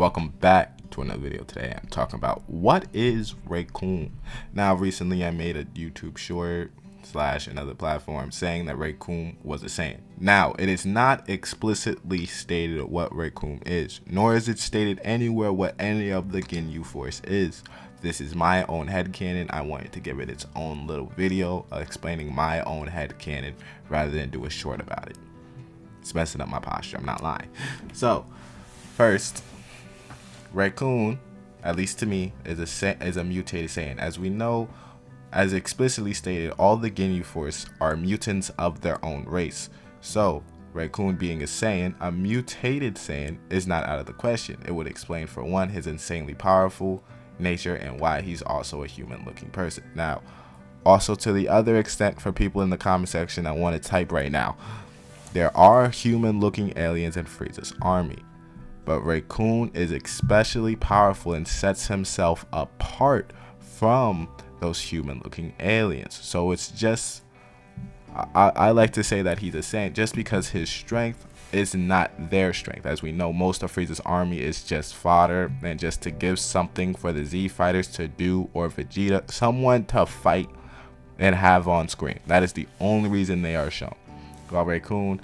welcome back to another video. Today I'm talking about what is Recoome. Now recently I made a YouTube short / another platform saying that Recoome was a Saiyan. Now it is not explicitly stated what Recoome is, nor is it stated anywhere what any of the Ginyu Force is. This is my own headcanon. I wanted to give it its own little video explaining my own headcanon rather than do a short about it. It's messing up my posture, I'm not lying. So first, Recoome, at least to me, is a mutated Saiyan. As we know, as explicitly stated, all the Ginyu Force are mutants of their own race. So Recoome being a Saiyan, a mutated Saiyan, is not out of the question. It would explain, for one, his insanely powerful nature and why he's also a human looking person. Now, also to the other extent, for people in the comment section that want to type right now, there are human looking aliens in Frieza's army, but Recoome is especially powerful and sets himself apart from those human looking aliens. So it's just, I like to say that he's a Saiyan just because his strength is not their strength. As we know, most of Frieza's army is just fodder and just to give something for the Z fighters to do, or Vegeta, someone to fight and have on screen. That is the only reason they are shown. While Recoome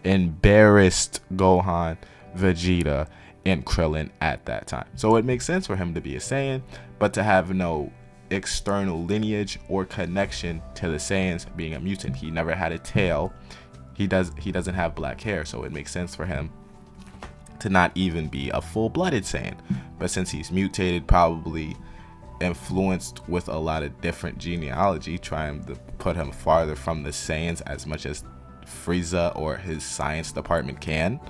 embarrassed Gohan, Vegeta, and Krillin at that time. So it makes sense for him to be a Saiyan, but to have no external lineage or connection to the Saiyans, being a mutant. He never had a tail. He doesn't have black hair, so it makes sense for him to not even be a full-blooded Saiyan. But since he's mutated, probably influenced with a lot of different genealogy, trying to put him farther from the Saiyans as much as Frieza or his science department can,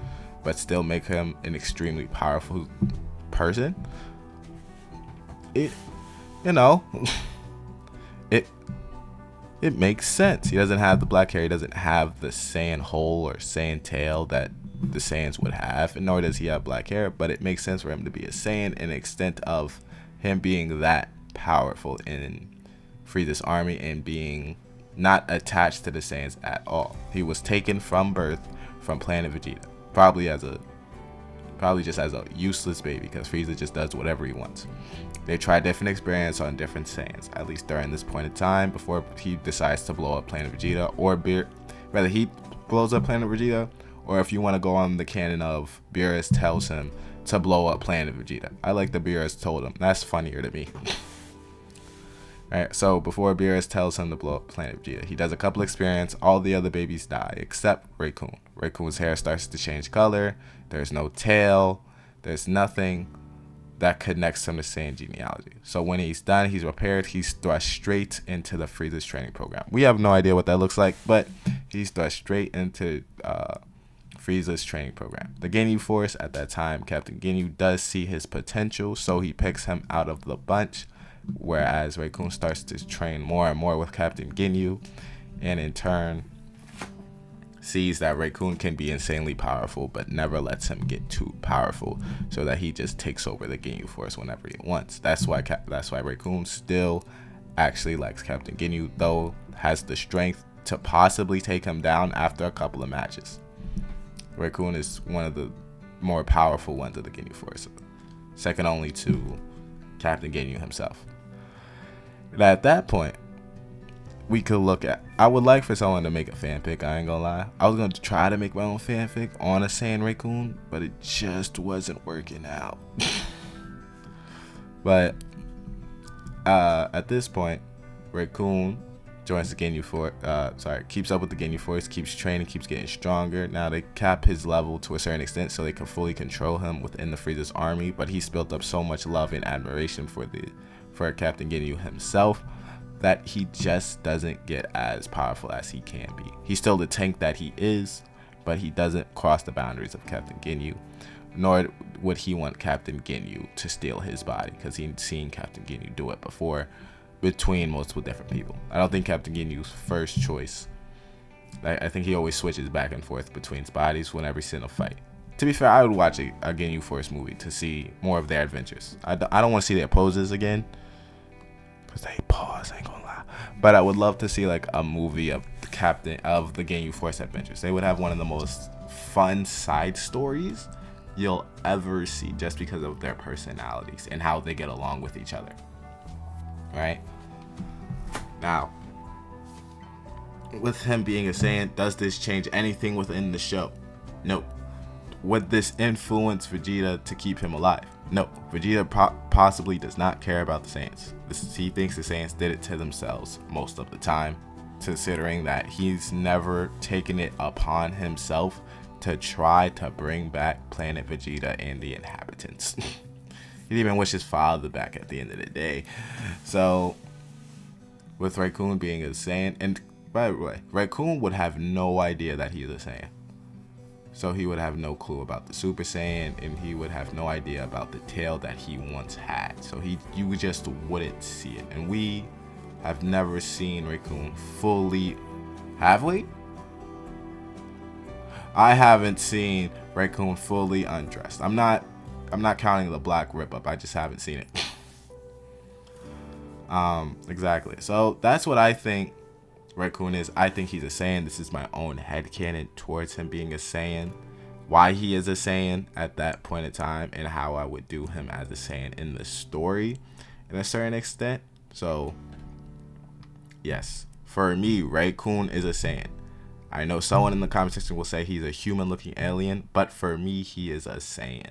but still make him an extremely powerful person. It makes sense. He doesn't have the black hair. He doesn't have the Saiyan hole or Saiyan tail that the Saiyans would have, and nor does he have black hair. But it makes sense for him to be a Saiyan in the extent of him being that powerful in Frieza's army and being not attached to the Saiyans at all. He was taken from birth from Planet Vegeta, probably just as a useless baby, because Frieza just does whatever he wants. They try different experiments on different Saiyans, at least during this point in time, before he decides to blow up Planet Vegeta, or rather he blows up Planet Vegeta, or if you want to go on the canon of Beerus tells him to blow up Planet Vegeta. I like the Beerus told him. That's funnier to me. Alright, so before Beerus tells him to blow up Planet Vegeta, he does a couple experiments. All the other babies die except Recoome. Recoome's hair starts to change color. There's no tail. There's nothing that connects him to Saiyan genealogy. So when he's done, he's repaired, he's thrust straight into the Frieza's training program. We have no idea what that looks like, but he's thrust straight into Frieza's training program. The Ginyu Force at that time, Captain Ginyu, does see his potential, so he picks him out of the bunch, whereas Recoome starts to train more and more with Captain Ginyu, and in turn sees that Recoome can be insanely powerful, but never lets him get too powerful, so that he just takes over the Ginyu Force whenever he wants. That's why Recoome still actually likes Captain Ginyu, though has the strength to possibly take him down after a couple of matches. Recoome is one of the more powerful ones of the Ginyu Force, second only to Captain Ginyu himself. And at that point, we could look at, I would like for someone to make a fanfic, I ain't gonna lie. I was gonna try to make my own fanfic on a Saiyan Recoome, but it just wasn't working out. But at this point, Recoome joins the Ginyu Force, keeps up with the Ginyu Force, keeps training, keeps getting stronger. Now they cap his level to a certain extent so they can fully control him within the Frieza's army, but he's built up so much love and admiration for Captain Ginyu himself that he just doesn't get as powerful as he can be. He's still the tank that he is, but he doesn't cross the boundaries of Captain Ginyu, nor would he want Captain Ginyu to steal his body, because he'd seen Captain Ginyu do it before between multiple different people. I don't think Captain Ginyu's first choice. I think he always switches back and forth between bodies whenever he's in a fight. To be fair, I would watch a Ginyu Force movie to see more of their adventures. I don't want to see their poses again, because they pause, I ain't gonna lie. But I would love to see like a movie of the captain of the Ginyu Force adventures. They would have one of the most fun side stories you'll ever see, just because of their personalities and how they get along with each other. Right? Now, with him being a Saiyan, does this change anything within the show? Nope. Would this influence Vegeta to keep him alive? No. Vegeta possibly does not care about the Saiyans. He thinks the Saiyans did it to themselves most of the time, considering that he's never taken it upon himself to try to bring back planet Vegeta and the inhabitants. He'd even wish his father back at the end of the day. So, with Recoome being a Saiyan, and by the way, Recoome would have no idea that he's a Saiyan. So he would have no clue about the Super Saiyan, and he would have no idea about the tail that he once had. So you just wouldn't see it. And we have never seen Recoome fully. Have we? I haven't seen Recoome fully undressed. I'm not counting the black rip up. I just haven't seen it. Exactly. So that's what I think Recoome is. I think he's a Saiyan. This is my own headcanon towards him being a Saiyan. Why he is a Saiyan at that point in time, and how I would do him as a Saiyan in the story in a certain extent. So, yes. For me, Recoome is a Saiyan. I know someone in the comment section will say he's a human looking alien, but for me, he is a Saiyan.